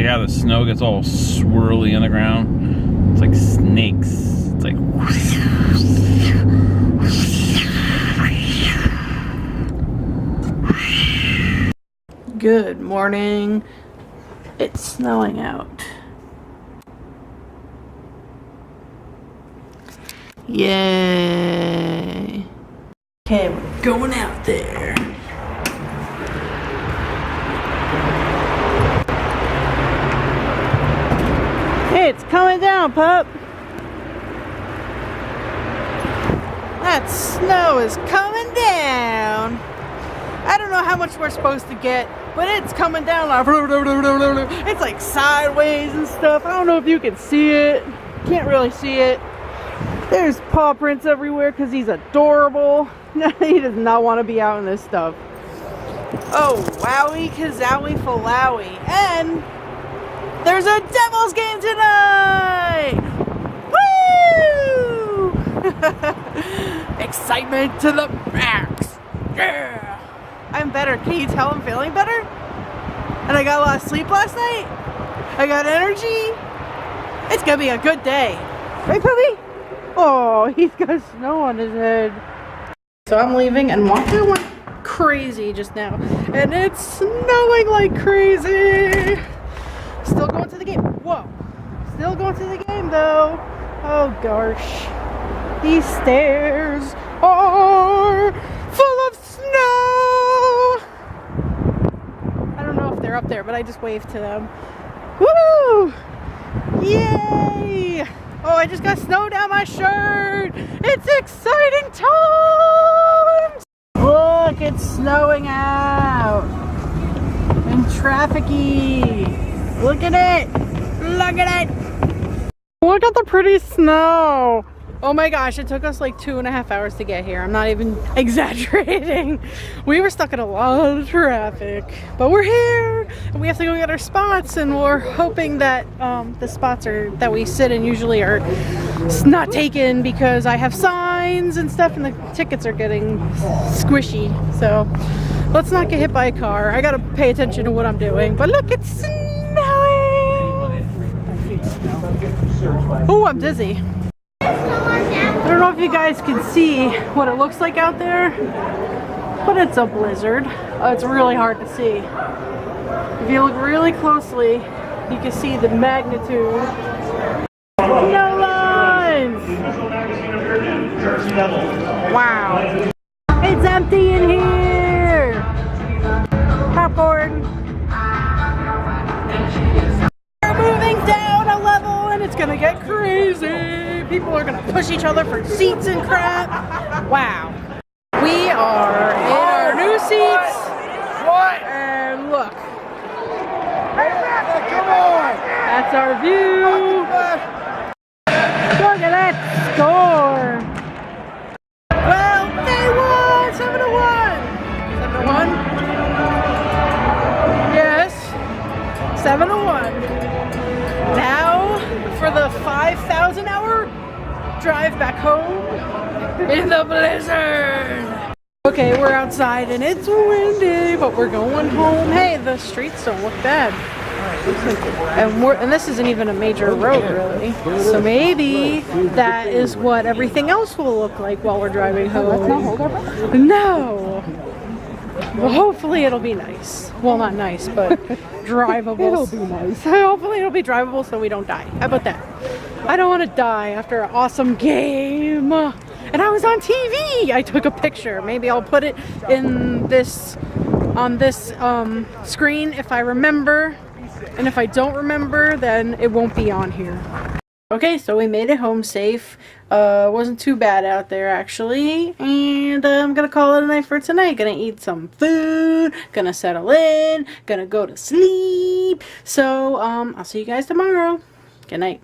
yeah, the snow gets all swirly on the ground. It's like snakes. It's like... Good morning. It's snowing out. Yay. Okay, we're going out there. Hey, it's coming down, pup. That snow is coming down. I don't know how much we're supposed to get, but it's coming down like it's like sideways and stuff. I don't know if you can see it. Can't really see it. There's paw prints everywhere because he's adorable. He does not want to be out in this stuff. Oh, wowie kazowie falawi. And there's a Devils game tonight! Woo! Excitement to the max. Yeah! I'm better. Can you tell I'm feeling better? And I got a lot of sleep last night. I got energy. It's gonna be a good day. Right, puppy? Oh, he's got snow on his head. So I'm leaving, and Walker went crazy just now. And it's snowing like crazy. Still going to the game. Whoa. Still going to the game, though. Oh, gosh. These stairs are full of snow. I don't know if they're up there, but I just waved to them. Woo! Yay! Oh, I just got snow down my shirt. It's exciting times. Look, it's snowing out. And trafficy. Look at it. Look at it. Look at the pretty snow. Oh my gosh, it took us like 2.5 hours to get here. I'm not even exaggerating. We were stuck in a lot of traffic, but we're here and we have to go get our spots, and we're hoping that the spots that we sit in usually are not taken because I have signs and stuff and the tickets are getting squishy. So let's not get hit by a car. I gotta pay attention to what I'm doing. But look, it's snowing. Oh, I'm dizzy. I don't know if you guys can see what it looks like out there, but it's a blizzard. It's really hard to see. If you look really closely, you can see the magnitude. No lines! Wow. It's empty in here! Popcorn! We're moving down a level and it's gonna get crazy! People are gonna push each other for seats and crap. Wow. We are in our new seats. What? And look. Come on. That's our view. Look at that score. Well, they won 7-1. 7-1? Yes. 7-1. Now for the 5,000-hour drive back home in the blizzard. Okay, we're outside and it's windy, but we're going home. Hey, the streets don't look bad. And this isn't even a major road, really. So maybe that is what everything else will look like while we're driving home. No. Well, hopefully it'll be nice. Well, not nice, but drivable. It'll be nice. Hopefully it'll be drivable so we don't die. How about that? I don't want to die after an awesome game. And I was on TV. I took a picture. Maybe I'll put it in on this screen if I remember. And if I don't remember, then it won't be on here. Okay, so we made it home safe. Wasn't too bad out there, actually. And I'm gonna call it a night for tonight. Gonna eat some food, gonna settle in, gonna go to sleep. So, I'll see you guys tomorrow. Good night.